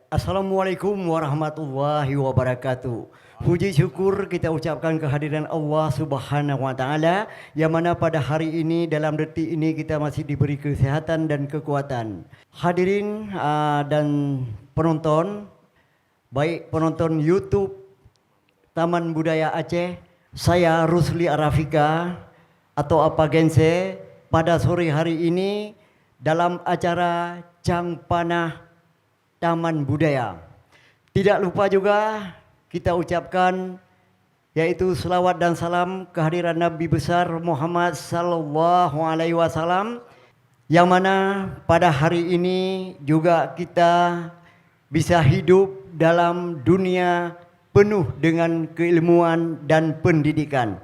Assalamualaikum warahmatullahi wabarakatuh. Puji syukur kita ucapkan kehadiran Allah Subhanahu wa taala yang mana pada hari ini dalam detik ini kita masih diberi kesehatan dan kekuatan. Hadirin dan penonton, baik penonton YouTube Taman Budaya Aceh, saya Rusli Arafika atau apa Gense pada sore hari ini dalam acara Cang Panah Taman Budaya. Tidak lupa juga kita ucapkan yaitu selawat dan salam kehadiran Nabi besar Muhammad sallallahu alaihi wasallam yang mana pada hari ini juga kita bisa hidup dalam dunia penuh dengan keilmuan dan pendidikan.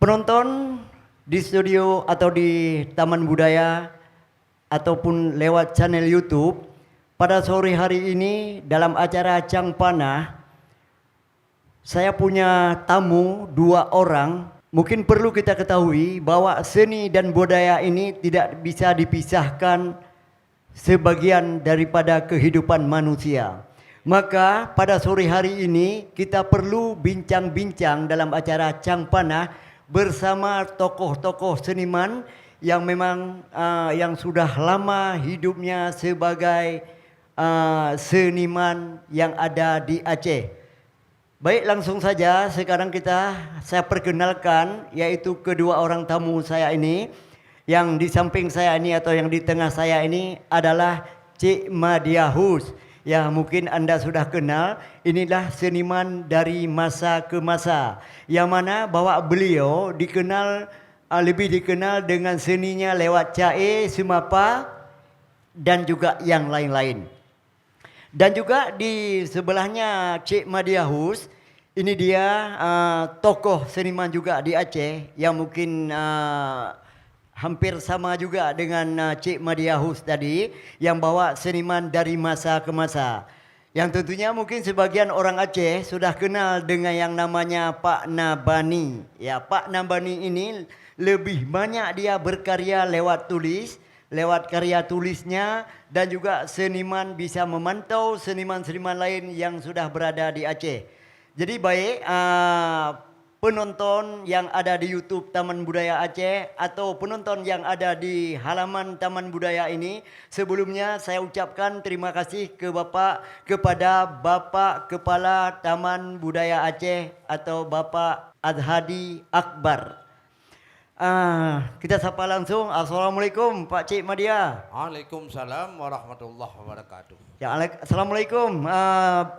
Penonton di studio atau di Taman Budaya ataupun lewat channel YouTube, pada sore hari ini dalam acara Cang Panah, saya punya tamu 2 orang. Mungkin perlu kita ketahui bahwa seni dan budaya ini tidak bisa dipisahkan sebagian daripada kehidupan manusia. Maka pada sore hari ini kita perlu bincang-bincang dalam acara Cang Panah bersama tokoh-tokoh seniman yang memang yang sudah lama hidupnya sebagai seniman yang ada di Aceh. Baik, langsung saja sekarang saya perkenalkan yaitu kedua orang tamu saya ini. Yang di samping saya ini atau yang di tengah saya ini adalah Cik Madia Hus. Ya, mungkin Anda sudah kenal, inilah seniman dari masa ke masa. Yang mana bahwa beliau lebih dikenal dengan seninya lewat cair, semapa dan juga yang lain-lain. Dan juga di sebelahnya Cik Madia Hus, ini dia tokoh seniman juga di Aceh yang mungkin hampir sama juga dengan Cik Madia Hus tadi yang bawa seniman dari masa ke masa. Yang tentunya mungkin sebagian orang Aceh sudah kenal dengan yang namanya Pak Nabani. Ya, Pak Nabani ini lebih banyak dia berkarya lewat karya tulisnya, dan juga seniman bisa memantau seniman-seniman lain yang sudah berada di Aceh. Jadi baik penonton yang ada di YouTube Taman Budaya Aceh atau penonton yang ada di halaman Taman Budaya ini, sebelumnya saya ucapkan terima kasih kepada Bapak Kepala Taman Budaya Aceh atau Bapak Adhadi Akbar. Kita sapa langsung. Assalamualaikum Pak Cik Madia. Waalaikumsalam warahmatullahi wabarakatuh. Ya, Assalamualaikum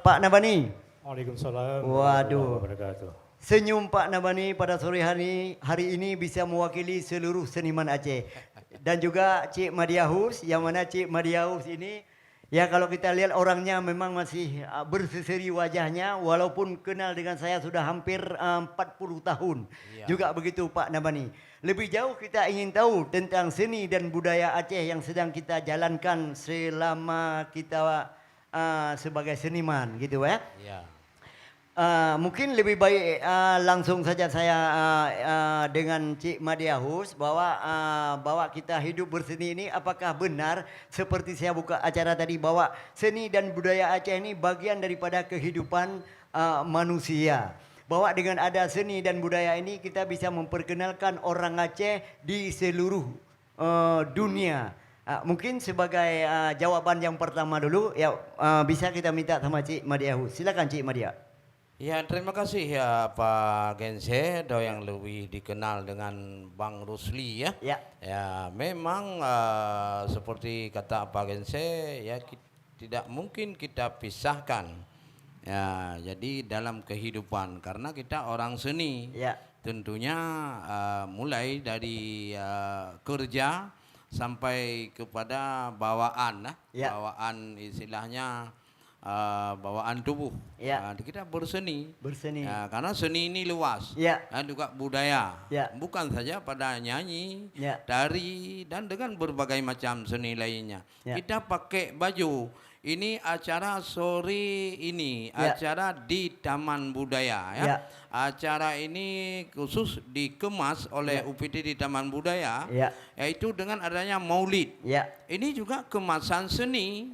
Pak Nabani. Waalaikumsalam Waduh, warahmatullahi wabarakatuh. senyum Pak Nabani pada sore hari ini bisa mewakili seluruh seniman Aceh. Dan juga Cik Madia Hus, yang mana Cik Madia Hus ini ya kalau kita lihat orangnya memang masih berseri wajahnya, walaupun kenal dengan saya sudah hampir 40 tahun. Iya. Juga begitu Pak Nabani. Lebih jauh kita ingin tahu tentang seni dan budaya Aceh yang sedang kita jalankan selama kita sebagai seniman gitu ya. Iya. Mungkin lebih baik langsung saja saya dengan Cik Madia Hus bahwa kita hidup berseni ini, apakah benar seperti saya buka acara tadi bahwa seni dan budaya Aceh ini bagian daripada kehidupan manusia. Bahwa dengan ada seni dan budaya ini kita bisa memperkenalkan orang Aceh di seluruh dunia. Mungkin sebagai jawaban yang pertama dulu ya bisa kita minta sama Cik Madia Hus. Silakan Cik Madia. Ya, terima kasih ya Pak Gense, yang lebih dikenal dengan Bang Rusli ya. Ya. Ya, memang seperti kata Pak Gense ya tidak mungkin kita pisahkan. Ya, jadi dalam kehidupan karena kita orang seni. Ya. Tentunya mulai dari kerja sampai kepada bawaan, Ya. bawaan istilahnya bawaan tubuh. Ya. Kita berseni. Ya, Karena seni ini luas. Ya. Dan juga budaya. Ya. Bukan saja pada nyanyi, Ya. tari dan dengan berbagai macam seni lainnya. Ya. Kita pakai baju ini acara sore ini, Ya. acara di Taman Budaya ya. Ya. Acara ini khusus dikemas oleh Ya. UPT di Taman Budaya, Ya. yaitu dengan adanya maulid. Ya. Ini juga kemasan seni,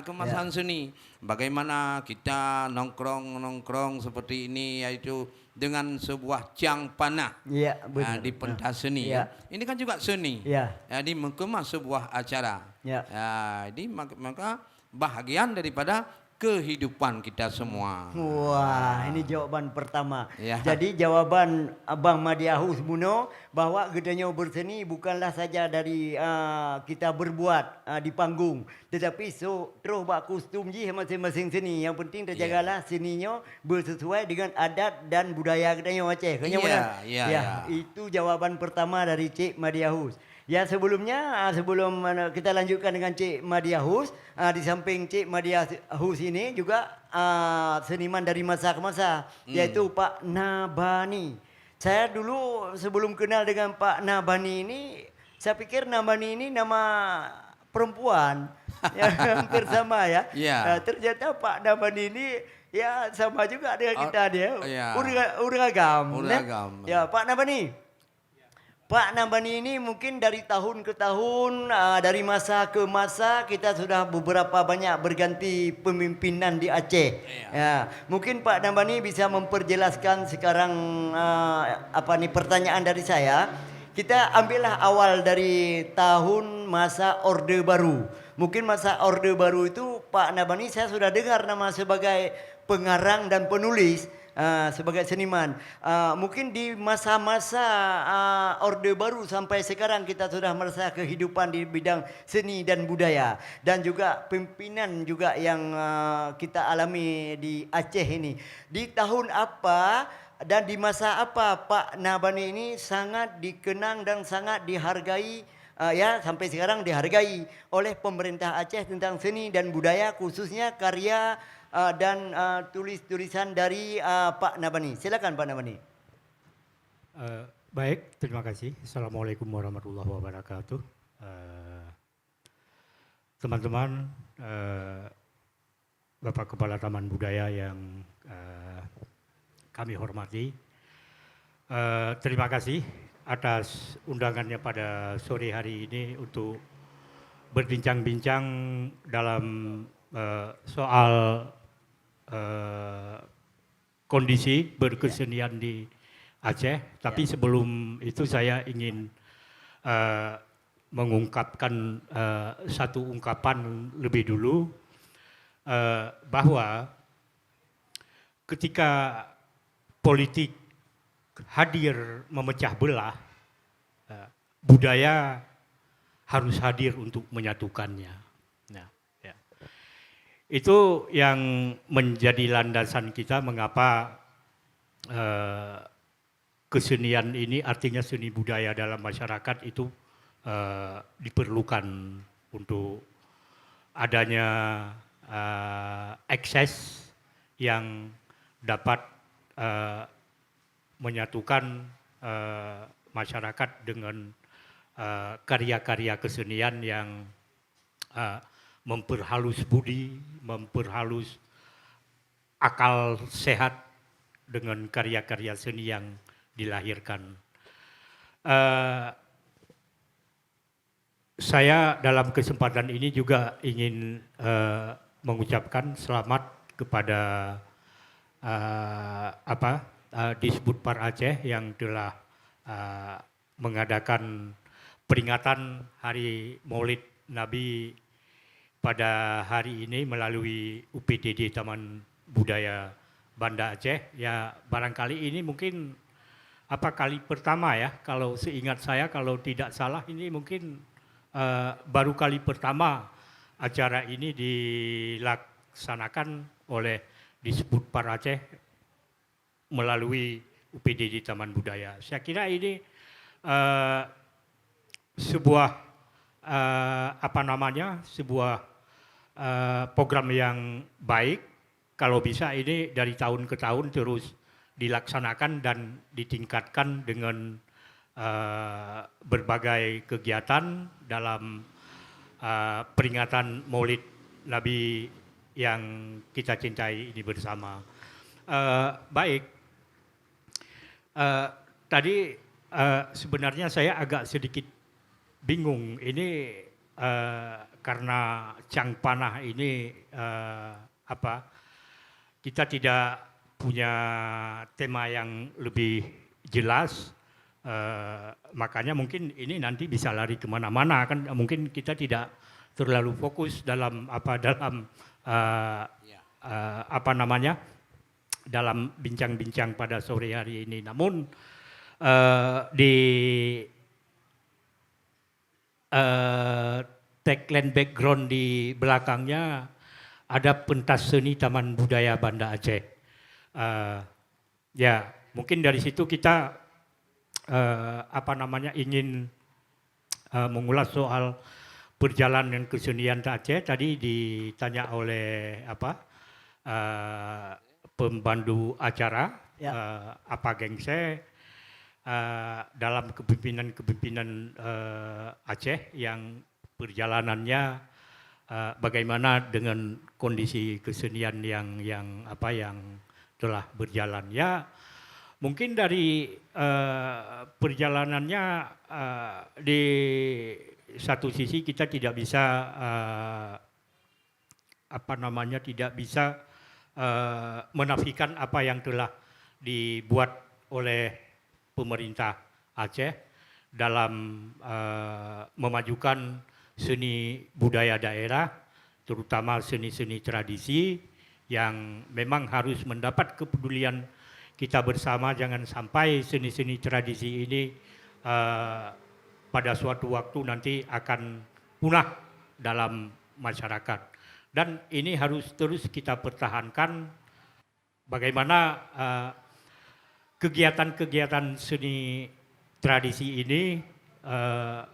kemasan Ya. seni. Bagaimana kita nongkrong seperti ini, yaitu dengan sebuah tiang panah Ya, benar. di pentas seni. Ya. Ini kan juga seni. Ya. Jadi mengemas sebuah acara. Ya. Jadi maka bahagian daripada kehidupan kita semua. Wah, ini jawaban pertama. Ya. Jadi jawaban Abang Madiahus Muno bahwa gedenya berseni bukanlah saja dari kita berbuat di panggung, tetapi terus bak kostum je masing-masing seni. Yang penting terjagalah seninya bersesuai dengan adat dan budaya gedenya Aceh. Kena benar? Ya. Itu jawaban pertama dari Cik Madiahus. Ya, sebelumnya sebelum kita lanjutkan dengan Cik Madiahus, di samping Cik Madiahus ini juga seniman dari masa ke masa, yaitu Pak Nabani. Saya dulu sebelum kenal dengan Pak Nabani ini, saya pikir Nabani ini nama perempuan. Ya, hampir sama ya. Ya. Ternyata Pak Nabani ini ya sama juga dengan kita dia. Ya. Uragam. Uragam. Ya, Pak Nabani. Pak Nabani ini mungkin dari tahun ke tahun, dari masa ke masa kita sudah beberapa banyak berganti pemimpinan di Aceh. Ya, mungkin Pak Nabani bisa memperjelaskan sekarang pertanyaan dari saya. Kita ambillah awal dari tahun masa Orde Baru. Mungkin masa Orde Baru itu Pak Nabani saya sudah dengar nama sebagai pengarang dan penulis. Sebagai seniman, mungkin di masa-masa Orde Baru sampai sekarang kita sudah merasa kehidupan di bidang seni dan budaya, dan juga pimpinan juga yang kita alami di Aceh ini. Di tahun apa dan di masa apa Pak Nabani ini sangat dikenang dan sangat dihargai, sampai sekarang dihargai oleh pemerintah Aceh tentang seni dan budaya, khususnya karya dan tulis-tulisan dari Pak Nabani. Silakan Pak Nabani. Baik, terima kasih. Assalamualaikum warahmatullahi wabarakatuh. Teman-teman, Bapak Kepala Taman Budaya yang kami hormati, terima kasih atas undangannya pada sore hari ini untuk berbincang-bincang dalam soal kondisi berkesenian di Aceh. Tapi sebelum itu saya ingin mengungkapkan satu ungkapan lebih dulu, bahwa ketika politik hadir memecah belah, budaya harus hadir untuk menyatukannya. Itu yang menjadi landasan kita mengapa kesenian ini, artinya seni budaya dalam masyarakat itu diperlukan untuk adanya akses yang dapat menyatukan masyarakat dengan karya-karya kesenian yang memperhalus budi, memperhalus akal sehat dengan karya-karya seni yang dilahirkan. Saya dalam kesempatan ini juga ingin mengucapkan selamat kepada Disbud Par Aceh yang telah mengadakan peringatan Hari Maulid Nabi pada hari ini melalui UPTD Taman Budaya Banda Aceh. Ya, barangkali ini mungkin kali pertama ya, kalau seingat saya, kalau tidak salah ini mungkin baru kali pertama acara ini dilaksanakan oleh Disbud Par Aceh melalui UPTD Taman Budaya. Saya kira ini sebuah sebuah program yang baik. Kalau bisa ini dari tahun ke tahun terus dilaksanakan dan ditingkatkan dengan berbagai kegiatan dalam peringatan Maulid Nabi yang kita cintai ini bersama. Baik, tadi sebenarnya saya agak sedikit bingung ini karena Cang Panah ini kita tidak punya tema yang lebih jelas, makanya mungkin ini nanti bisa lari kemana-mana kan, mungkin kita tidak terlalu fokus dalam dalam bincang-bincang pada sore hari ini. Namun di tagline background di belakangnya ada pentas seni Taman Budaya Banda Aceh. Ya, mungkin dari situ kita ingin mengulas soal perjalanan kesenian Aceh. Tadi ditanya oleh pembantu acara, apa gengse dalam kepemimpinan Aceh yang perjalanannya bagaimana dengan kondisi kesenian yang telah berjalan. Ya, mungkin dari perjalanannya di satu sisi kita tidak bisa menafikan apa yang telah dibuat oleh pemerintah Aceh dalam memajukan seni budaya daerah, terutama seni-seni tradisi yang memang harus mendapat kepedulian kita bersama. Jangan sampai seni-seni tradisi ini pada suatu waktu nanti akan punah dalam masyarakat. Dan ini harus terus kita pertahankan bagaimana kegiatan-kegiatan seni tradisi ini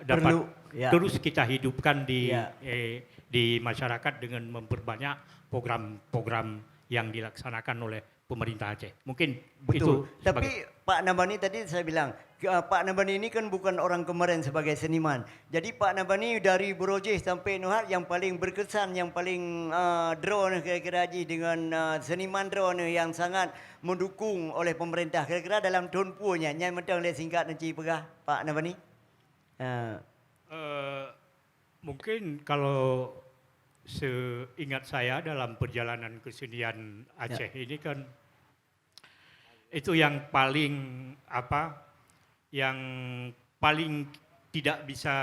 dapat terus kita hidupkan di masyarakat dengan memperbanyak program-program yang dilaksanakan oleh pemerintah Aceh. Mungkin betul. itu. Tapi Pak Nabani tadi saya bilang, Pak Nabani ini kan bukan orang kemarin sebagai seniman. Jadi Pak Nabani dari Borojeh sampai Nuhat yang paling berkesan, yang paling drone kira-kira Haji dengan seniman drone yang sangat mendukung oleh pemerintah. Kira-kira dalam tahun punya, nyai mentang le singkat nanti pegah Pak Nabani. Mungkin kalau seingat saya dalam perjalanan kesenian Aceh ini kan itu yang paling tidak bisa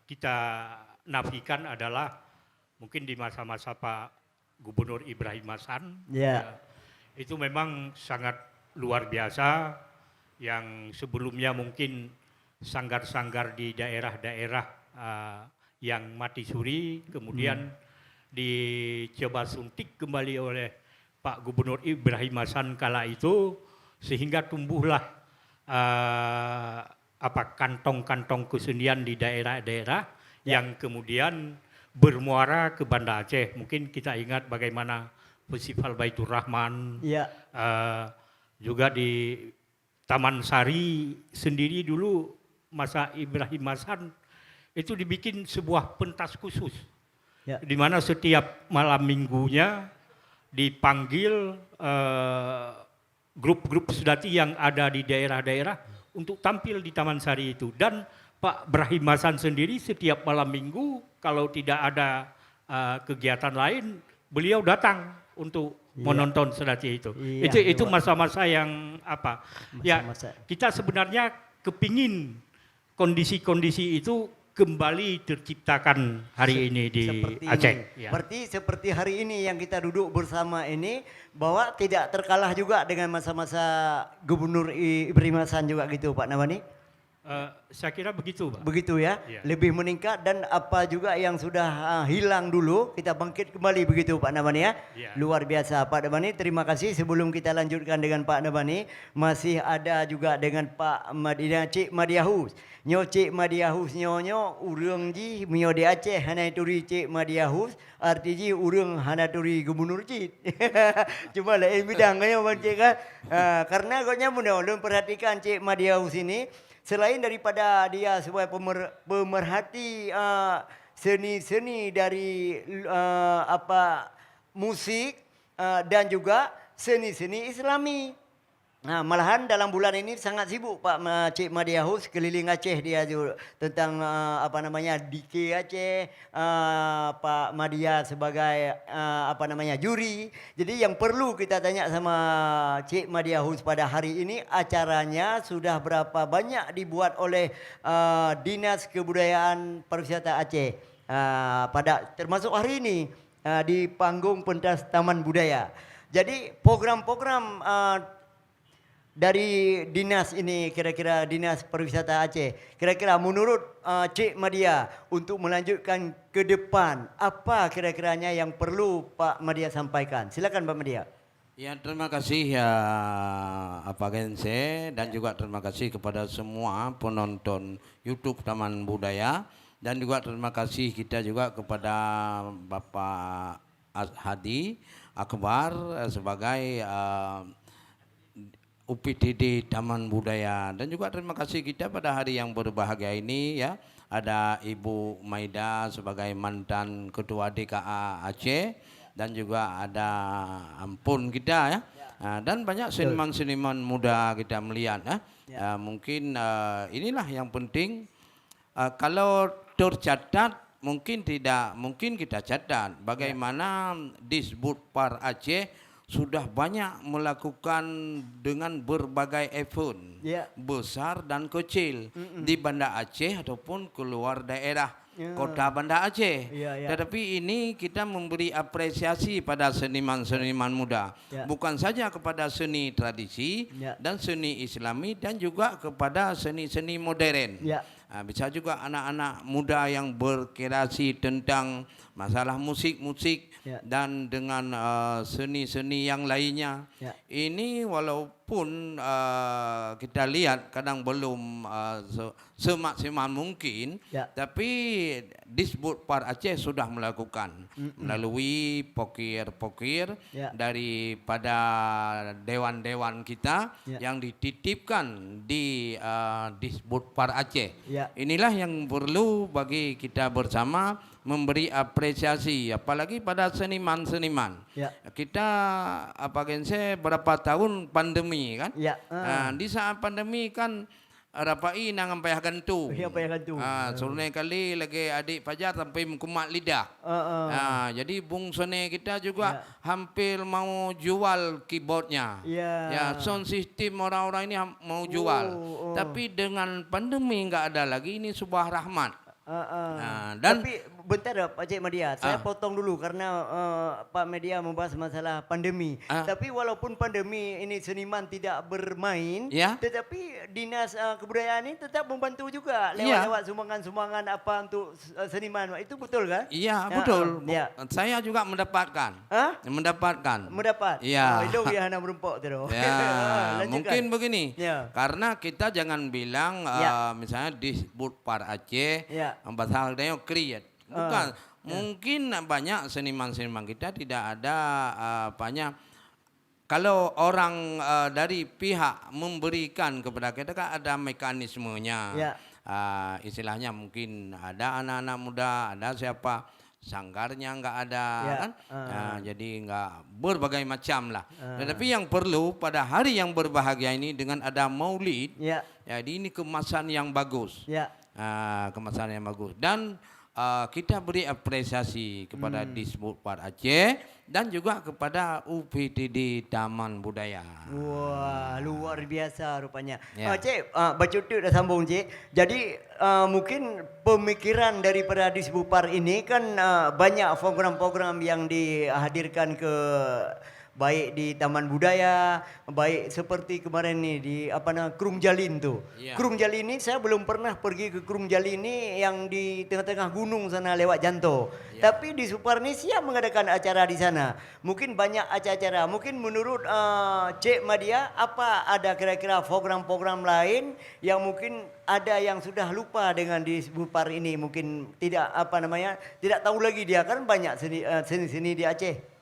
kita nafikan adalah mungkin di masa-masa Pak Gubernur Ibrahim Hasan. Itu memang sangat luar biasa, yang sebelumnya mungkin sanggar-sanggar di daerah-daerah yang mati suri, kemudian dicoba suntik kembali oleh Pak Gubernur Ibrahim Hasan kala itu, sehingga tumbuhlah kantong-kantong kesenian di daerah-daerah yang kemudian bermuara ke Banda Aceh. Mungkin kita ingat bagaimana Festival Baitur Rahman, juga di Taman Sari sendiri dulu masa Ibrahim Hasan itu dibikin sebuah pentas khusus, di mana setiap malam minggunya dipanggil grup-grup sedati yang ada di daerah-daerah untuk tampil di Taman Sari itu. Dan Pak Ibrahim Hasan sendiri setiap malam minggu kalau tidak ada kegiatan lain, beliau datang untuk menonton sedati itu. Itu masa-masa yang kita sebenarnya kepingin kondisi-kondisi itu kembali terciptakan hari ini di Aceh. Berarti seperti hari ini yang kita duduk bersama ini, bahwa tidak terkalah juga dengan masa-masa Gubernur Ibrahim Hasan juga gitu Pak Nabani? Saya kira begitu Pak. Begitu ya, lebih meningkat, dan apa juga yang sudah hilang dulu kita bangkit kembali begitu Pak Nabani ya. Luar biasa Pak Nabani, terima kasih. Sebelum kita lanjutkan dengan Pak Nabani, masih ada juga dengan Pak Cik Madiahus. Nyo Cik Madiahus nyo urang ji mio di Aceh hanai turi Cik Madiahus, arti ji urang hana turi Gubernur Cik. Cuma lain bidangnya Cik kan. Karena koknya mudah perhatikan Cik Madiahus ini, selain daripada dia sebagai pemerhati seni-seni dari musik dan juga seni-seni Islami. Nah, malahan dalam bulan ini sangat sibuk Cik Madiahus keliling Aceh dia juga tentang DK Aceh, Pak Madia sebagai juri. Jadi yang perlu kita tanya sama Cik Madiahus pada hari ini, acaranya sudah berapa banyak dibuat oleh Dinas Kebudayaan Pariwisata Aceh pada termasuk hari ini di panggung pentas Taman Budaya. Jadi program-program dari dinas ini, kira-kira Dinas Pariwisata Aceh, kira-kira menurut Cik Madia untuk melanjutkan ke depan, apa kira-kiranya yang perlu Pak Madia sampaikan? Silakan Pak Madia. Ya, terima kasih ya Pak Gense, dan juga terima kasih kepada semua penonton YouTube Taman Budaya, dan juga terima kasih kita juga kepada Bapak Hadi Akbar sebagai UPTD Taman Budaya, dan juga terima kasih kita pada hari yang berbahagia ini ya, ada Ibu Maida sebagai mantan Ketua DKA Aceh, dan juga ada Ampun kita ya, dan banyak seniman-seniman muda kita melihat ya. Mungkin inilah yang penting, kalau tercatat mungkin tidak, mungkin kita catat bagaimana Disbudpar Aceh sudah banyak melakukan dengan berbagai event besar dan kecil di Banda Aceh ataupun keluar daerah kota Banda Aceh. Tetapi ini kita memberi apresiasi pada seniman-seniman muda, bukan saja kepada seni tradisi dan seni Islami, dan juga kepada seni-seni modern. Bisa juga anak-anak muda yang berkreasi tentang masalah musik-musik dan dengan seni-seni yang lainnya. Ini walaupun kita lihat kadang belum semaksimal mungkin, tapi Disbudpar Aceh sudah melakukan melalui pokir-pokir daripada dewan-dewan kita yang dititipkan di Disbudpar Aceh. Inilah yang perlu bagi kita bersama memberi apresiasi, apalagi pada seniman-seniman. Kita Gense berapa tahun pandemi kan? Di saat pandemi kan rapai nang ampai gantu. Sore kali lagi adik Fajar sampai mengkumat lidah. Jadi bung Sone kita juga hampir mau jual keyboardnya. Sound system orang-orang ini mau jual. Tapi dengan pandemi enggak ada lagi, ini sebuah rahmat. Dan tapi bentar Pak Cik Madia, saya potong dulu karena Pak Media membahas masalah pandemi. Tapi walaupun pandemi ini seniman tidak bermain, tetapi Dinas Kebudayaan ini tetap membantu juga lewat sumbangan-sumbangan apa untuk seniman. Itu betul kan? Iya, betul. Saya juga mendapatkan. Mendapat? Iya. Itu ya hana merumpok tu. Mungkin begini. Karena kita jangan bilang misalnya Disbudpar Aceh pasal dia create. Bukan, mungkin banyak seniman-seniman kita tidak ada banyak. Kalau orang dari pihak memberikan kepada kita kan ada mekanismenya. Istilahnya mungkin ada anak-anak muda, ada siapa, sanggarnya enggak ada kan. Jadi enggak berbagai macam lah. Tetapi yang perlu pada hari yang berbahagia ini dengan ada maulid, jadi ini kemasan yang bagus. Kemasan yang bagus, dan kita beri apresiasi kepada Disbudpar Aceh dan juga kepada UPTD Taman Budaya. Wah, luar biasa rupanya. Cik, baca tu dah sambung Cik. Jadi mungkin pemikiran daripada Disbudpar ini kan banyak program-program yang dihadirkan ke baik di Taman Budaya, baik seperti kemarin ni di Krung Jalin tu. Krung Jalin ni saya belum pernah pergi ke Krung Jalin ni yang di tengah-tengah gunung sana lewat Janto. Tapi di Supar ni siap mengadakan acara di sana. Mungkin banyak acara-acara. Mungkin menurut Cik Madia, apa ada kira-kira program-program lain yang mungkin ada yang sudah lupa dengan di Supar ini, mungkin tidak tidak tahu lagi dia kan banyak seni-seni di Aceh.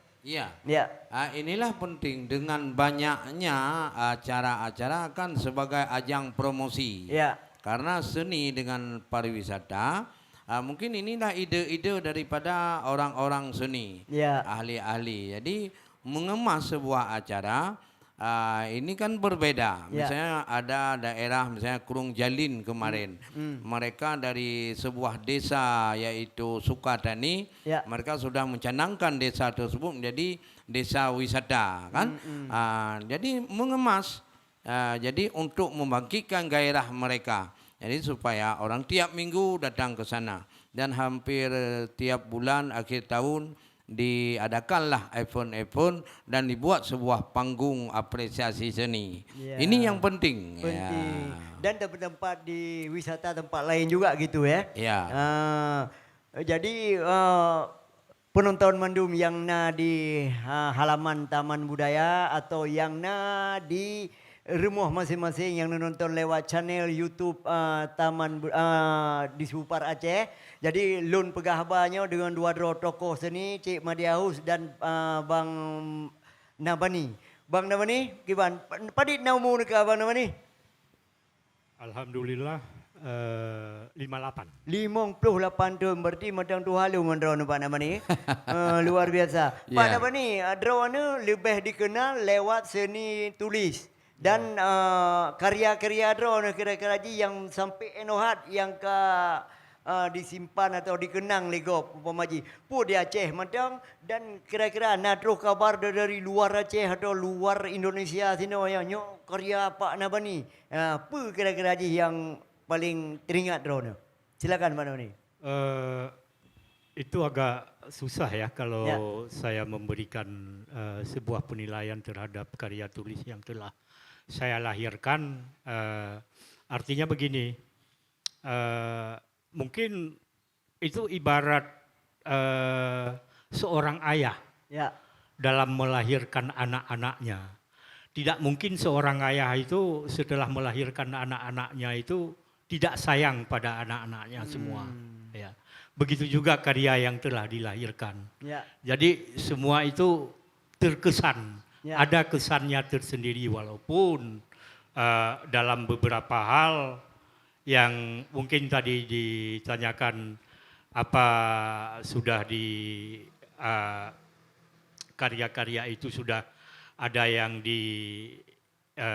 Inilah penting, dengan banyaknya acara-acara kan sebagai ajang promosi. Karena seni dengan pariwisata Mungkin inilah ide-ide daripada orang-orang seni, Ya. ahli-ahli. Jadi mengemas sebuah acara ini kan berbeda. Ya. Misalnya ada daerah misalnya Kurung Jalin kemarin. Mereka dari sebuah desa yaitu Sukatani, Ya. mereka sudah mencanangkan desa tersebut menjadi desa wisata kan. Jadi mengemas. Jadi untuk membangkitkan gairah mereka. Jadi supaya orang tiap minggu datang ke sana dan hampir tiap bulan akhir tahun diadakanlah event-event dan dibuat sebuah panggung apresiasi seni. Ya. Ini yang penting. Penting. Dan tempat-tempat di wisata tempat lain juga gitu ya. Ya. Jadi penonton mendum yang na di halaman Taman Budaya atau yang na di rumah masing-masing yang menonton lewat channel YouTube di Supar Aceh. Jadi Lun Pegahbanya dengan dua tokoh seni Cik Madiahus dan Bang Nabani. Bang Nabani, gimana? Padit naumu ke Bang Nabani? Alhamdulillah 58. 58 tahun berarti macam tu halu mendraw Pak Nabani. Luar biasa. Pak Ya. Nabani, draw ni lebih dikenal lewat seni tulis. Dan karya-karya draw ni kira-kira yang sampai enohat yang disimpan atau dikenang lego umpamaji. Pu di Aceh macam dan kira-kira nadro kabar dari luar Aceh atau luar Indonesia sini yang nyok karya Pak Nabani. Apa kira-kira yang paling teringat draw ni? Silakan Pak Nabani. Itu agak susah ya kalau Ya. saya memberikan sebuah penilaian terhadap karya tulis yang telah saya lahirkan. Artinya begini, mungkin itu ibarat seorang ayah Ya. dalam melahirkan anak-anaknya. Tidak mungkin seorang ayah itu setelah melahirkan anak-anaknya itu tidak sayang pada anak-anaknya semua. Ya. Begitu juga karya yang telah dilahirkan. Ya. Jadi semua itu terkesan, Ya. ada kesannya tersendiri walaupun dalam beberapa hal yang mungkin tadi ditanyakan apa sudah di karya-karya itu sudah ada yang dibaca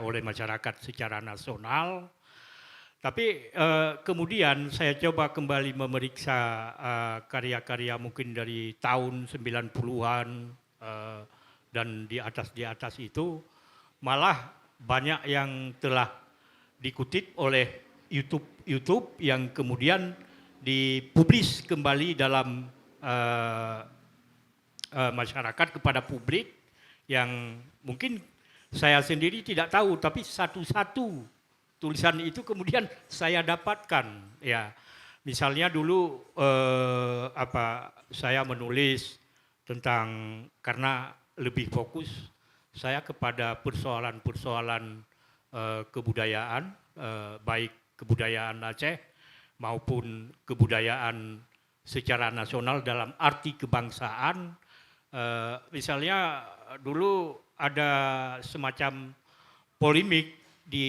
oleh masyarakat secara nasional. Tapi kemudian saya coba kembali memeriksa karya-karya mungkin dari tahun 90-an dan di atas itu malah banyak yang telah dikutip oleh YouTube yang kemudian dipublis kembali dalam masyarakat kepada publik yang mungkin saya sendiri tidak tahu, tapi satu-satu tulisan itu kemudian saya dapatkan. Ya, misalnya dulu saya menulis tentang karena lebih fokus saya kepada persoalan-persoalan kebudayaan, baik kebudayaan Aceh maupun kebudayaan secara nasional dalam arti kebangsaan. Misalnya dulu ada semacam polemik di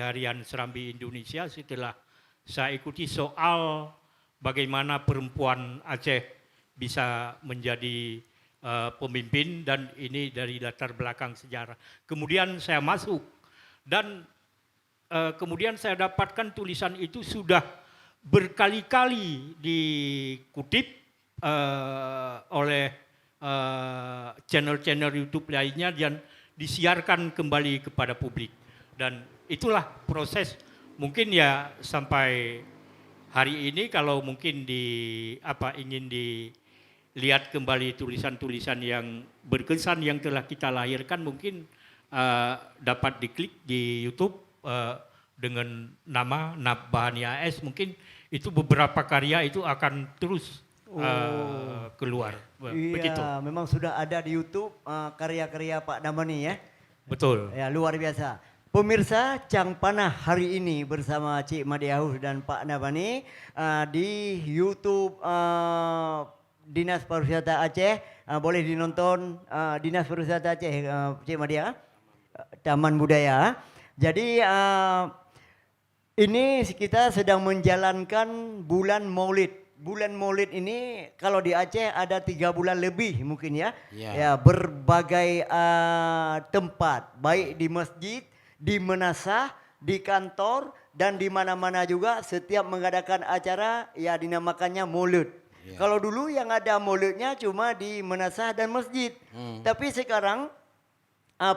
Harian Serambi Indonesia setelah saya ikuti soal bagaimana perempuan Aceh bisa menjadi pemimpin dan ini dari latar belakang sejarah. Kemudian saya masuk dan kemudian saya dapatkan tulisan itu sudah berkali-kali dikutip oleh channel-channel YouTube lainnya dan disiarkan kembali kepada publik. Dan itulah proses mungkin ya sampai hari ini kalau mungkin ingin dilihat kembali tulisan-tulisan yang berkesan yang telah kita lahirkan mungkin dapat diklik di YouTube dengan nama Nabhani AS, mungkin itu beberapa karya itu akan terus keluar. Begitu. Iya, memang sudah ada di YouTube karya-karya Pak Nabani ya. Betul. Ya, luar biasa. Pemirsa Cang Panah hari ini bersama Cik Madiahus dan Pak Nabani di YouTube Dinas Pariwisata Aceh. Boleh dinonton Dinas Pariwisata Aceh, Cik Madia, Taman Budaya. Jadi Ini kita sedang menjalankan bulan Maulid. Bulan Maulid ini kalau di Aceh ada 3 bulan lebih mungkin ya. Ya. Ya berbagai tempat, baik di masjid, di menasah, di kantor dan di mana-mana juga setiap mengadakan acara ya dinamakannya Maulid. Ya. Kalau dulu yang ada Maulidnya cuma di menasah dan masjid. Tapi sekarang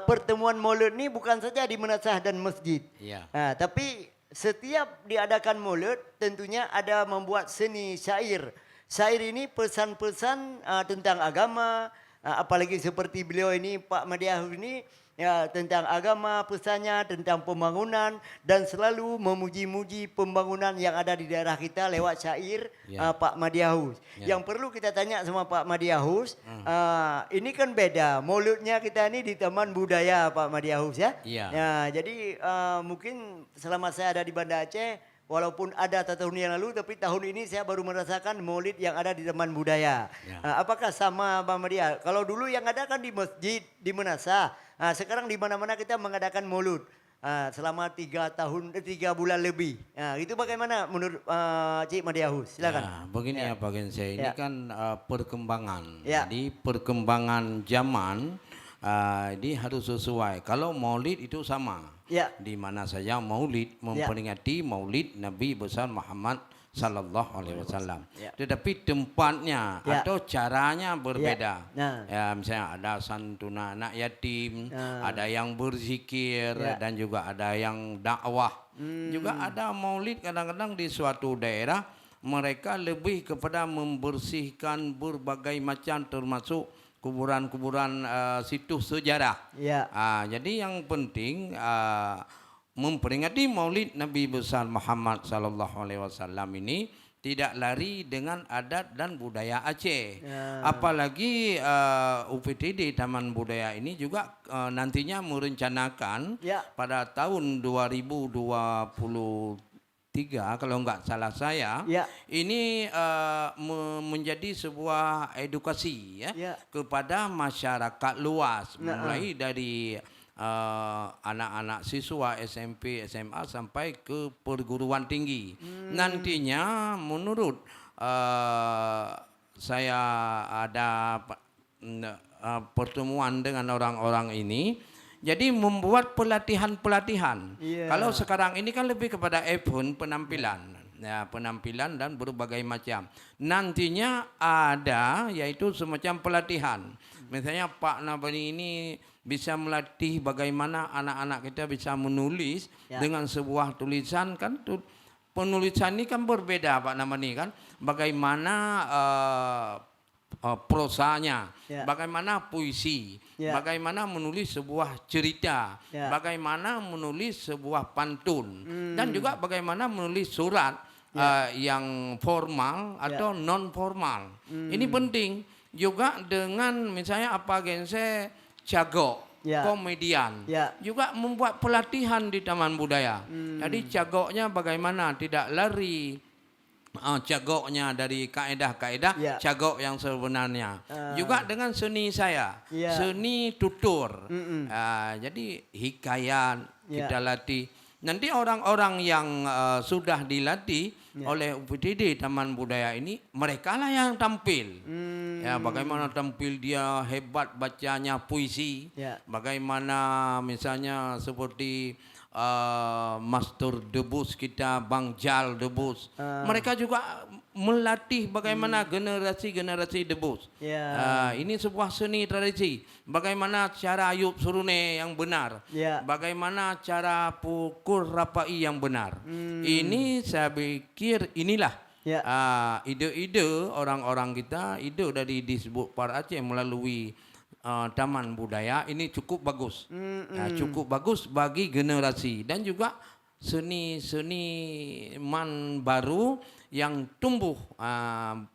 pertemuan Maulid ini bukan saja di menasah dan masjid. Ya. Tapi setiap diadakan Maulid tentunya ada membuat seni syair. Syair ini pesan-pesan tentang agama, apalagi seperti beliau ini Pak Madiahu ini ya tentang agama, pesannya tentang pembangunan dan selalu memuji-muji pembangunan yang ada di daerah kita lewat syair Ya. Pak Madiahus. Ya. Yang perlu kita tanya sama Pak Madiahus, ini kan beda. Maulidnya kita ini di Taman Budaya Pak Madiahus ya. Iya. Ya, jadi mungkin selama saya ada di Banda Aceh, walaupun ada tahun yang lalu, tapi tahun ini saya baru merasakan Maulid yang ada di Taman Budaya. Ya. Apakah sama Pak Madia? Kalau dulu yang ada kan di masjid, di Menasa. Sekarang di mana-mana kita mengadakan Maulid selama 3 bulan lebih. Itu bagaimana menurut Cik Madiahus? Silakan. Ya, begini ya Pak Gense, ini Ya. kan perkembangan. Ya. Jadi perkembangan zaman ini harus sesuai. Kalau Maulid itu sama. Ya. Di mana saja Maulid memperingati Maulid Nabi besar Muhammad sallallahu alaihi wasallam. Ya. Tetapi tempatnya Ya. atau caranya berbeda. Nah. Ya, misalnya ada santuna anak yatim, Nah. ada yang berzikir Ya. dan juga ada yang dakwah. Juga ada Maulid kadang-kadang di suatu daerah mereka lebih kepada membersihkan berbagai macam termasuk kuburan-kuburan situs sejarah. Ya. Jadi yang penting memperingati Maulid Nabi besar Muhammad sallallahu alaihi wasallam ini tidak lari dengan adat dan budaya Aceh. Ya. Apalagi UPTD Taman Budaya ini juga nantinya merencanakan Ya. pada tahun 2023 kalau enggak salah saya, Ya. ini menjadi sebuah edukasi ya, Ya. kepada masyarakat luas, Nah, mulai dari anak-anak siswa SMP, SMA sampai ke perguruan tinggi. Nantinya menurut saya ada pertemuan dengan orang-orang ini, jadi membuat pelatihan-pelatihan. Iya. Kalau sekarang ini kan lebih kepada event penampilan. Ya, penampilan dan berbagai macam. Nantinya ada yaitu semacam pelatihan. Misalnya Pak Nabani ini bisa melatih bagaimana anak-anak kita bisa menulis Ya. dengan sebuah tulisan kan penulisan ini kan berbeda Pak Nabani kan. Bagaimana prosanya, Ya. bagaimana puisi, Ya. bagaimana menulis sebuah cerita, Ya. bagaimana menulis sebuah pantun, dan juga bagaimana menulis surat yang formal atau non formal. Ini penting juga dengan misalnya apa Gense Cagok, Ya. komedian, Ya. juga membuat pelatihan di Taman Budaya. Jadi cagoknya bagaimana tidak lari cagoknya dari kaedah-kaedah, Ya. cagok yang sebenarnya. Juga dengan seni saya, Ya. seni tutur. Jadi hikayat Ya. kita latih. Nanti orang-orang yang sudah dilatih oleh UPTD Taman Budaya ini, mereka lah yang tampil. Ya, bagaimana tampil dia hebat bacanya puisi. Ya. Bagaimana misalnya seperti Master Debus kita, Bang Jal Debus. Mereka juga melatih bagaimana generasi-generasi Debus. Ya. Ini sebuah seni tradisi. Bagaimana cara Ayub Surune yang benar. Ya. Bagaimana cara pukul rapai yang benar. Ini saya pikir inilah Ya. ide-ide orang-orang kita, ide dari Disbud Par Aceh melalui Taman Budaya ini cukup bagus. Cukup bagus bagi generasi dan juga seniman baru yang tumbuh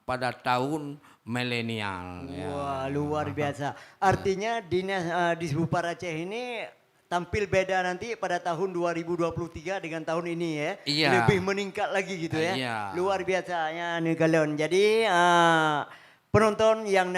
pada tahun milenial. Wah, luar biasa. Artinya dinas Disbud Par Aceh ini tampil beda nanti pada tahun 2023 dengan tahun ini ya. Iya. Lebih meningkat lagi gitu ya. Iya. Luar biasanya nih kalian. Jadi penonton yang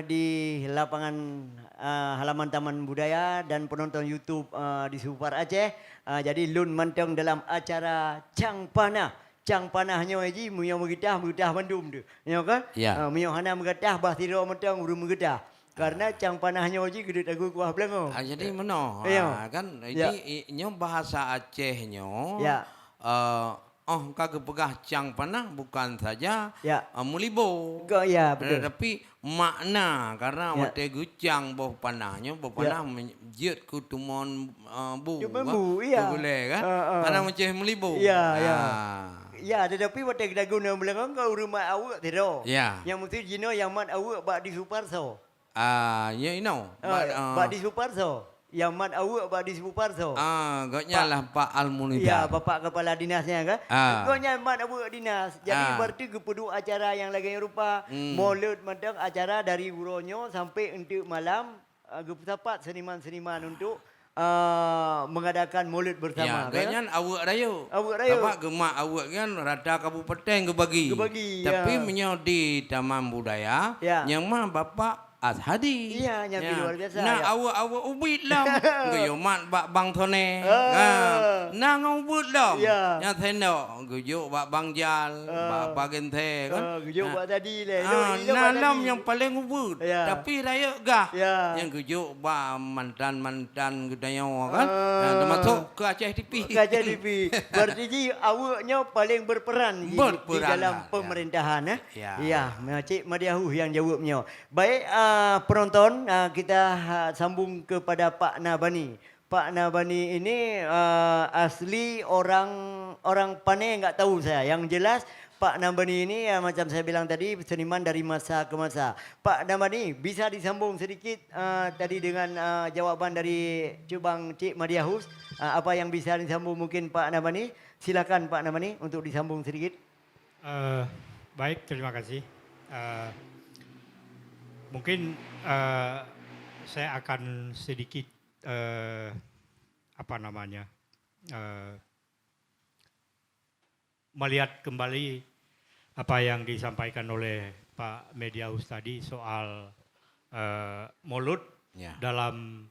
di lapangan halaman Taman Budaya dan penonton YouTube di Supar Aceh. Jadi lun mantong dalam acara Cang Panah. Cang panahnya haji muya megetah bandum tu. Ya kan? Ya. Muya hana megetah bah tiro mantong urung megetah. Karena cang panahnya haji gede tagu kuah belango. Jadi meno, Iya. kan Ya. ini bahasa Acehnya. Ya. Kagak pegah cang panah bukan saja Ya. mulibo. Ya betul. Tapi makna karena Ya. mate gucang boh panahnya boh panah menjut ku tumon bu. Ya, bambu, iya. Boleh kan? Karena macam mulibo. Iya, iya. Ah. Ya, tetapi waktu kita guna belakang kau rumah awak tiro. Ya. Yang mesti jino yang mat awak bak di Suparso. Ya ino. Bak di Suparso. Yang mat awak bak di Suparso. Gaknya lah Pak Almunida. Ya, bapak kepala dinasnya kan. Ah. Kau mat awak dinas. Jadi Ah. berarti kepedu acara yang lagi rupa. Maulud madang acara dari uronyo sampai untuk malam. Gepesapat seniman-seniman untuk mengadakan maulud bersama. Ya, gaknya awak rayu. Awak rayu. Apa gemak awak kan rada kabupaten kebagi. Kebagi, Tapi ya. menyo di Taman Budaya, Ya. yang mah Bapak Azhadi. Iya, yang luar biasa, Nah, ya. awak ubit lah. Gayo mat bak bang thone. Ah. Nah, ngubut lah. Ya. Yang tendo, gayo bak bang jal, bak bagen the kan. Gujuk buat tadi le. Nah, nam yang paling ubut. Ya. Tapi raya gah. Ya. Yang gayo bak mantan-mantan gedaya kan. Nah, termasuk ke Aceh TV. Kaca TV. Berarti ji awaknya paling berperan ji, di Berperan dalam lah, ya. pemerintahan Ya. Ya, Cik Madiahu yang jawabnya. Baik penonton, kita sambung kepada Pak Nabani. Pak Nabani ini asli orang Panai enggak tahu saya. Yang jelas Pak Nabani ini macam saya bilang tadi seniman dari masa ke masa. Pak Nabani bisa disambung sedikit tadi dengan jawaban dari Cubang Cik Madiahus. Apa yang bisa disambung mungkin Pak Nabani? Silakan Pak Nabani untuk disambung sedikit. Baik, terima kasih. Mungkin saya akan sedikit melihat kembali apa yang disampaikan oleh Pak Mediaus tadi soal Maulud Ya. dalam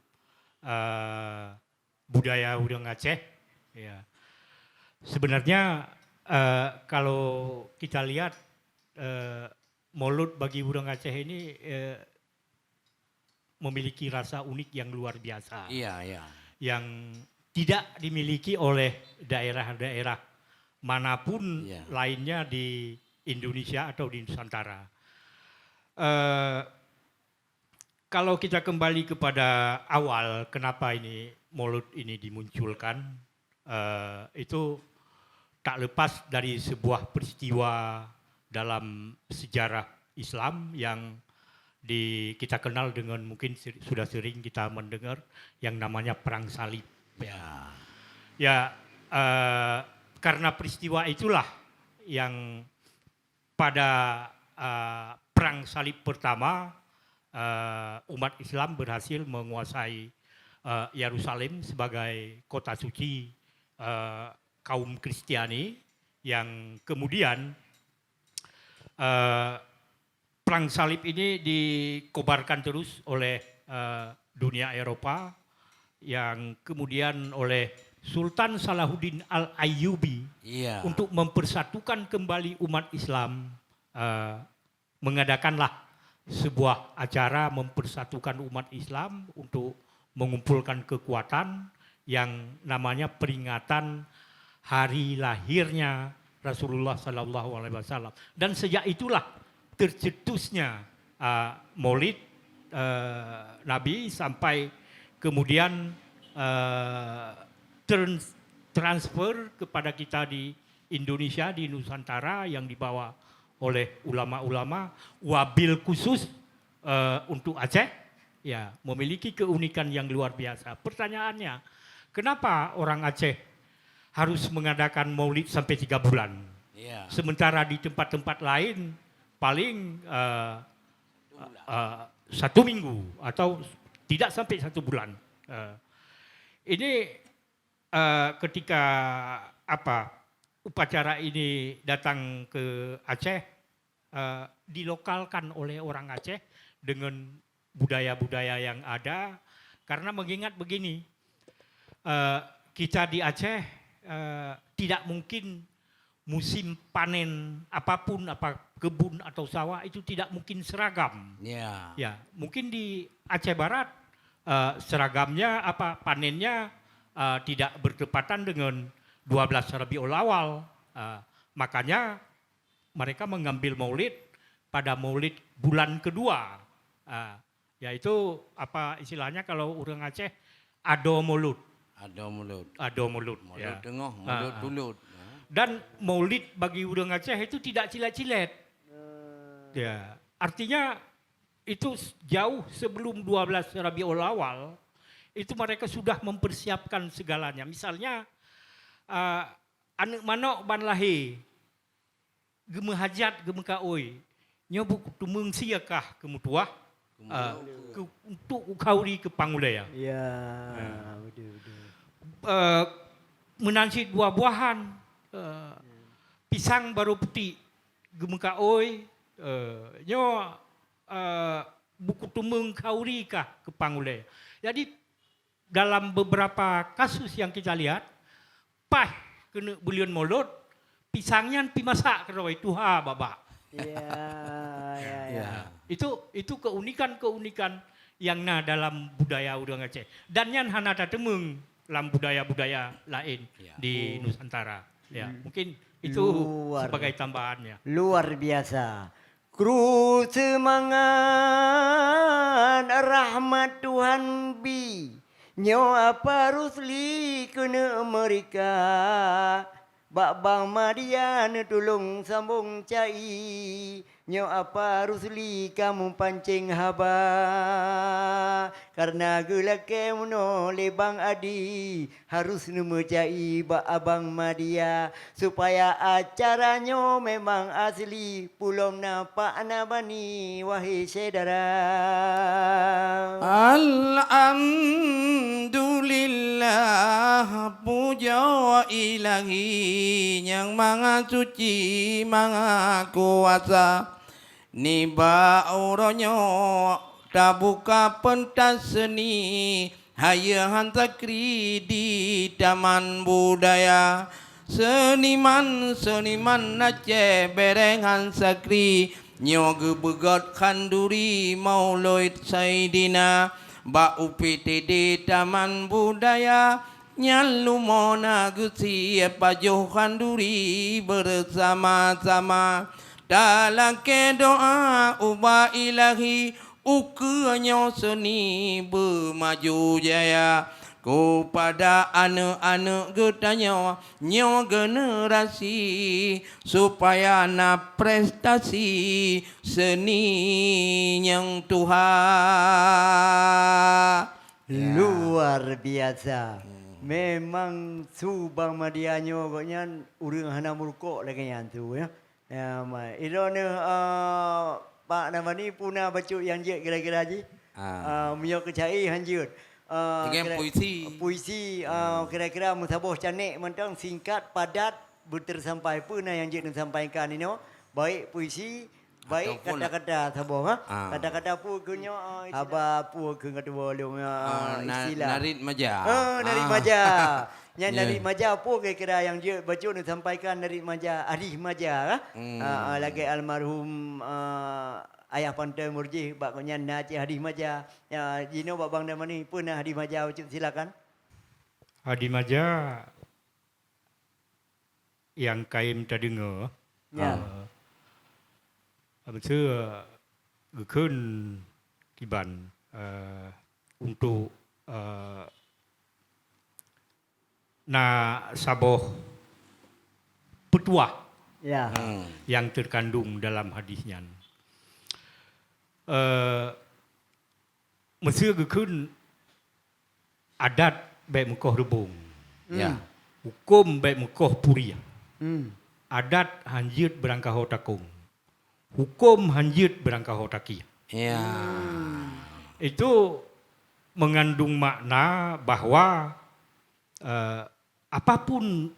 budaya Udang Aceh. Ya. Sebenarnya kalau kita lihat Maulud bagi Udang Aceh ini memiliki rasa unik yang luar biasa. Iya, iya. Yang tidak dimiliki oleh daerah-daerah manapun Iya. lainnya di Indonesia atau di Nusantara. Kalau kita kembali kepada awal kenapa ini Maulud ini dimunculkan, itu tak lepas dari sebuah peristiwa dalam sejarah Islam yang kita kenal dengan mungkin sudah sering kita mendengar yang namanya Perang Salib. Ya, karena peristiwa itulah yang pada Perang Salib pertama umat Islam berhasil menguasai Yerusalem sebagai kota suci kaum Kristiani yang kemudian Perang Salib ini dikobarkan terus oleh dunia Eropa yang kemudian oleh Sultan Salahuddin Al-Ayyubi Iya. untuk mempersatukan kembali umat Islam, mengadakanlah sebuah acara mempersatukan umat Islam untuk mengumpulkan kekuatan yang namanya peringatan hari lahirnya Rasulullah Sallallahu Alaihi Wasallam. Dan sejak itulah tercetusnya Maulid Nabi sampai kemudian transfer kepada kita di Indonesia, di Nusantara yang dibawa oleh ulama-ulama, wabil khusus untuk Aceh, ya memiliki keunikan yang luar biasa. Pertanyaannya, kenapa orang Aceh harus mengadakan Maulid sampai 3 bulan? Iya. Sementara di tempat-tempat lain paling 1 minggu atau tidak sampai 1 bulan. Ini ketika upacara ini datang ke Aceh, dilokalkan oleh orang Aceh dengan budaya-budaya yang ada, karena mengingat begini, kita di Aceh tidak mungkin musim panen apapun, apa kebun atau sawah itu tidak mungkin seragam. Ya. Ya, mungkin di Aceh Barat seragamnya apa panennya tidak bertepatan dengan 12 Rabiul Awal. Makanya mereka mengambil Maulid pada Maulid bulan kedua. Yaitu apa istilahnya kalau orang Aceh Ado Maulud. Ada mulut. Ado Maulud. Mulut Ya. tengah, mulut dulut. Dan Maulid bagi orang Aceh itu tidak cilet-cilet. Ya, artinya itu jauh sebelum 12 Rabiul Awal itu mereka sudah mempersiapkan segalanya. Misalnya anak manok ban lahir geme hajat geme kaoi nyobu tumeng siakah kemutuah untuk ukauri ke pangudaya. Ya, betul. Menansi buah-buahan pisang baru putih geme kaoi nyo buku tumeng kauri kah ke pangudaya. Jadi dalam beberapa kasus yang kita lihat pah kena bulion molot pisangnya pi masak keroi tuha babak. Ya. Itu keunikan yang na dalam budaya orang Aceh. Dan yang hana temeng dalam budaya-budaya lain di Nusantara. Ya, mungkin itu sebagai tambahannya. Luar biasa. Kru semangat rahmat Tuhan bi. Nyo apa rusli kena mereka. Bak bang Madian tolong sambung cai. Nyo apa rusli kamu pancing haba. Karena gelake muno lebang adi. Harus nemu cai bak abang Madia. Supaya acaranya memang asli. Pulom nampak nabani wahai saudara. Alhamdulillah puja wa ilahi yang maha suci maha kuasa niba auronyo tak buka pentas seni hayahan takri di taman budaya seniman Aceh berengan sakri nyoge begot khanduri maulid saidina ba UPTD taman budaya nyalu mona gusi pajoh khanduri bersama-sama dalam doa ubah ilahi ukurnya seni bermaju jaya kepada anak-anak getanya nyo generasi supaya na prestasi seni yang Tuhan. Luar biasa. Memang subang madianyo pokoknya urang hana murkok lagi yang tu ya. Ya, irone Pak nama ni puna baca yang je kira-kira je. Mio kecai hanjut. Dengan puisi. Puisi kira-kira musabah canik mentang singkat padat bertersampai puna yang je nak sampaikan ini. Baik puisi baik ataupun kata-kata sabah kata-kata pu kunyo aba pu kun kata bolong istilah narit maja. narit maja. Yang narit maja pu kira-kira yang dia baca nak sampaikan narit maja Arif maja lagi almarhum ayah Pantai Murji bak konyan Aceh Hadis maja. Ya jino bak bang nama ni pun Hadis maja silakan. Hadi Maja yang kaim terdengar. Ya. Maksudnya gekun kiban untuk na saboh petuah Ya. yang terkandung dalam hadisnya. Maksudnya gekun adat baik mukoh rebung. Ya. Hukum baik mukoh puria. Hmm. Adat hanjit berangkah takung. Hukum hanjit berangkah taki. Ya. Itu mengandung makna bahwa apapun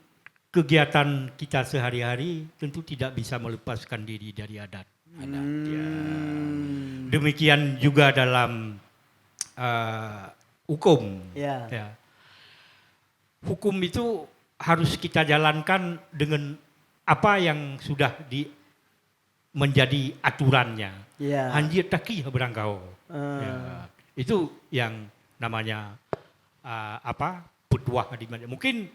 kegiatan kita sehari-hari tentu tidak bisa melepaskan diri dari adat. Ya. Demikian juga dalam hukum. Ya. Ya. Hukum itu harus kita jalankan dengan apa yang sudah menjadi aturannya. Ya. Anjir taki berangkau. Ah. Ya. Itu yang namanya petuah di mana. Mungkin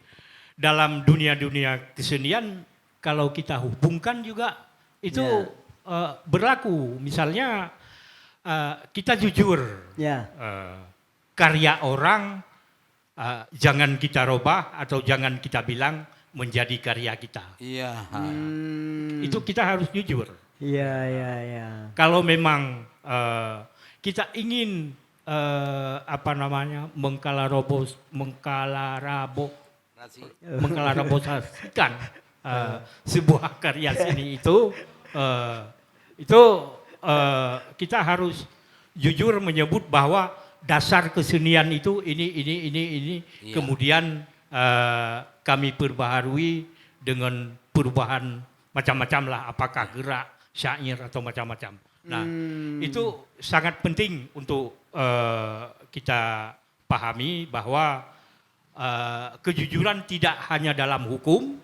dalam dunia-dunia kesenian kalau kita hubungkan juga itu berlaku. Misalnya kita jujur. Ya. Karya orang jangan kita robah atau jangan kita bilang menjadi karya kita. Iya. Itu kita harus jujur. Iya, iya, iya. Kalau memang kita ingin mengkalarabosasikan sebuah karya seni itu kita harus jujur menyebut bahwa dasar kesenian itu ini. Iya. Kemudian kami perbaharui dengan perubahan macam-macam lah, apakah gerak, syair atau macam-macam. Nah, itu sangat penting untuk kita pahami bahwa kejujuran tidak hanya dalam hukum,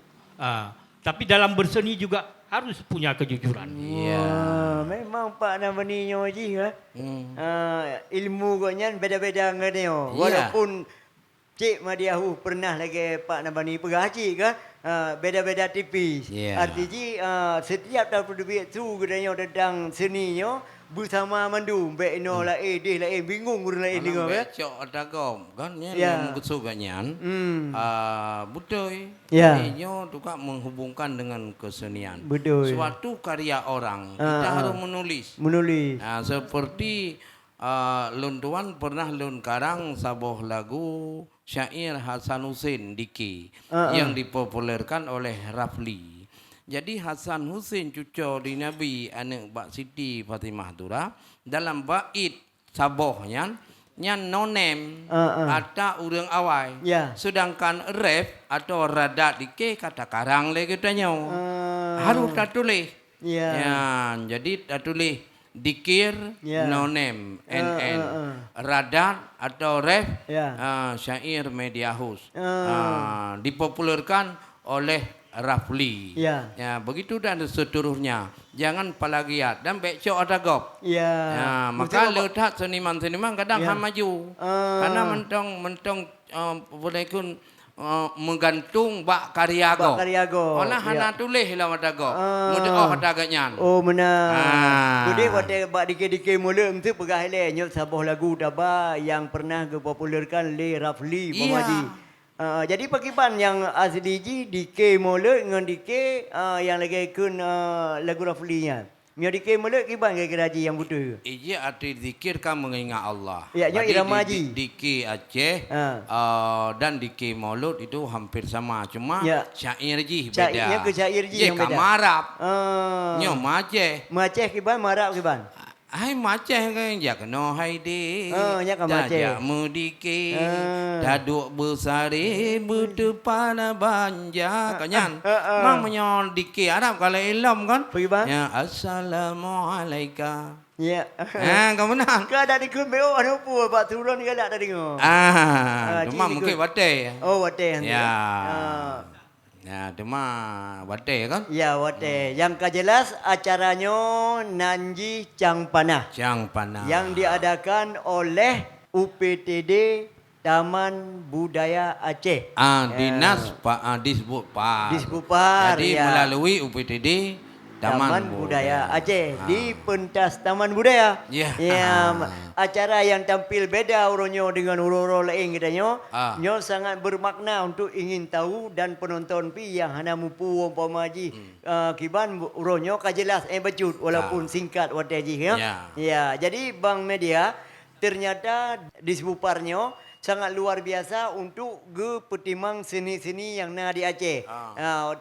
tapi dalam berseni juga harus punya kejujuran. Iya. Wah, memang Pak Namani Nyoji ya. Ilmu koknya beda-beda ngadeo. Iya. Walaupun Cik Madiahu pernah lagi Pak Nabani pergaji kan, beda-beda tipis. Iya. Artinya setiap tahun duit tu gedanya tentang seninya bersama mandu baik no lain dia lain bingung guru lain dengar ya. Becok adagom kan ya Ya. yang kesuganyan. Betul. Ya. Ini juga menghubungkan dengan kesenian. Betul. Suatu karya orang kita harus menulis. Menulis. Nah, seperti Lun Tuan pernah Lun Karang sebuah lagu syair Hasan Hussein Diki yang dipopulerkan oleh Rafli. Jadi Hasan Hussein cucu di Nabi anak Mbak Siti Fatimah Tura dalam bait sabohnya nyan nonem atau urang awai. Ya. Sedangkan ref atau rada dike kata karang le katanya. Harus tak tulis. Ya. Ya, jadi tak tulis dikir Ya. nonem NN radat atau ref Ya. syair Mediahus dipopulerkan oleh Rafli. Ya. Ya, begitu dan seterusnya. Jangan plagiat dan becok adagop. Ya. Ya, maka letak seniman-seniman kadang Ya. maju. Karena mentong boleh kun menggantung bak karyago. Bak karyago. Olah hana tulis lah adago. Mudah adaganya. Oh benar. Jadi waktu bak dike-dike mula tu pegah le nyot sebuah lagu daba yang pernah dipopulerkan oleh Rafli Muhammadi. Jadi pakiban yang asli ji dike mula dengan dike yang lagi kun lagu Rafli-nya. Nyo dike mula kiban kira ji yang betul. Ia arti zikir kan mengingat Allah. Ya, nyo Jadi irama haji. Diki Aceh dan Diki Maulud itu hampir sama. Cuma Ya. syair ji beda. Syairnya ke syair ji yang beda. Marap. Nyo Aceh. Maceh kiban marap kiban. Hai Aceh kan jak no hai di. Nya kan Aceh. Jak mudiki. Daduk besari berdepan banja kanyan. Mang menyon Diki Arab kalau ilmu kan. Pergi bang? Ya assalamualaikum. Ya. Kau menang. Kau ada di kun beo anu pu bak turun ke tak ada dengar. Cuma mungkin wate. Oh wate. Ya. Ya, cuma wate kan? Ya wate. Yang kejelas acaranya Nanji Cang Panah. Cang Panah. Yang diadakan oleh UPTD Taman Budaya Aceh. Dinas Pak Disbudpar. Disbudpar, Jadi ya. melalui UPTD Taman Budaya Aceh di pentas Taman Budaya. Ya. Ya, acara yang tampil beda uronyo dengan uro-uro lain katanya. Nyo sangat bermakna untuk ingin tahu dan penonton pi yang hana mupu umpamaji kiban uronyo kajelas becut walaupun singkat wataji ya. Ya, jadi Bang Media ternyata di sebuparnya sangat luar biasa untuk petimang seni-seni yang ada di Aceh.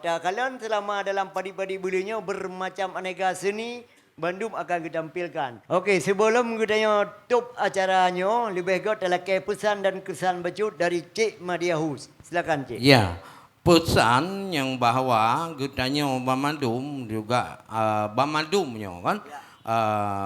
Kalian selama dalam padi-padi bulannya bermacam aneka seni Bandung akan ditampilkan. Okey, sebelum kita top acaranya, lebih baik terlakai pesan dan kesan becut dari Cik Madiahus. Silakan Cik. Ya. Pesan yang bahwa getanya Bamadum juga Bamadumnya kan.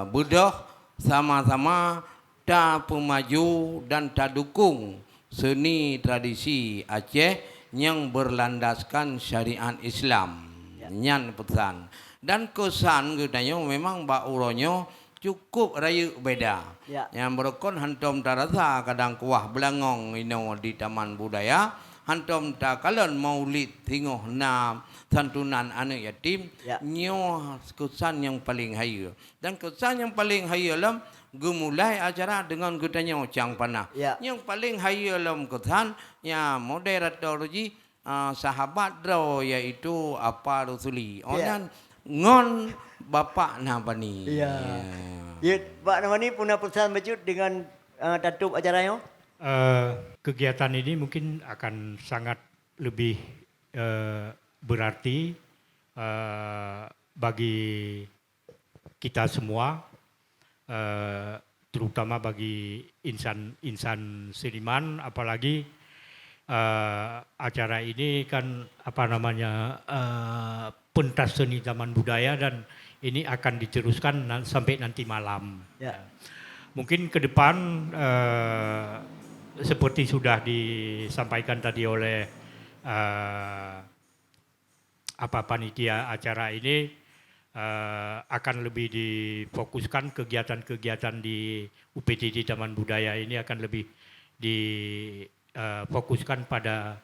Budah sama-sama ta pemaju dan ta dukung seni tradisi Aceh yang berlandaskan syariat Islam. Nyan pesan. Dan kesan katanya memang Mbak Uronyo cukup raya beda. Ya. Yang berkon hantom tarasa kadang kuah belangong ino di Taman Budaya. Hantom ta kalon maulid tingoh na santunan anak yatim. Ya. Nyo kesan yang paling haya. Dan kesan yang paling haya lam gemulai acara dengan katanya Cang Panah. Ya. Yang paling haya lam kesan ya moderator sahabat draw yaitu apa Rusuli. Onan ngon bapak nabani. Iya. Ya, Pak Namani punya pesan baju dengan tutup acaranya? Kegiatan ini mungkin akan sangat lebih berarti bagi kita semua, terutama bagi insan seniman, apalagi acara ini kan pentas seni taman budaya dan ini akan diteruskan sampai nanti malam. Ya. Mungkin ke depan seperti sudah disampaikan tadi oleh panitia acara ini akan lebih difokuskan kegiatan-kegiatan di UPTD Taman Budaya ini akan lebih difokuskan pada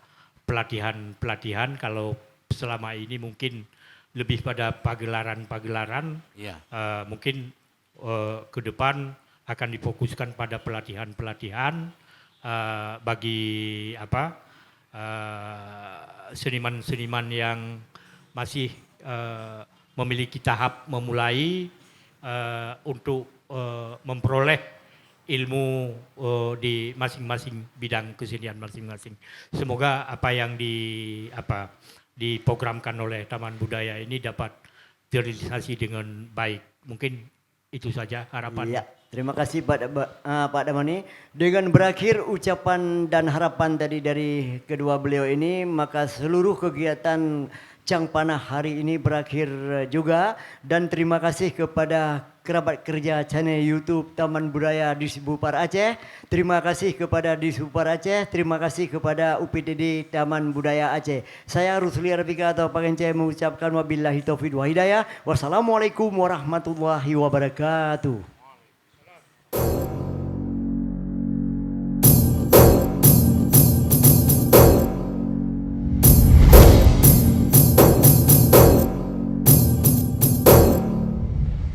pelatihan-pelatihan. Kalau selama ini mungkin lebih pada pagelaran-pagelaran, Ya. mungkin ke depan akan difokuskan pada pelatihan-pelatihan bagi seniman-seniman yang masih memiliki tahap memulai untuk memperoleh ilmu di masing-masing bidang kesenian masing-masing. Semoga apa yang diprogramkan oleh Taman Budaya ini dapat terrealisasi dengan baik. Mungkin itu saja harapan. Iya, terima kasih Pak Damani. Dengan berakhir ucapan dan harapan tadi dari kedua beliau ini, maka seluruh kegiatan Cang Panah hari ini berakhir juga. Dan terima kasih kepada kerabat kerja channel YouTube Taman Budaya Disbupar Aceh. Terima kasih kepada Disbupar Aceh. Terima kasih kepada UPTD Taman Budaya Aceh. Saya Rusli Arabika atau Pak Ence mengucapkan wabillahi taufiq wa hidayah. Wassalamualaikum warahmatullahi wabarakatuh.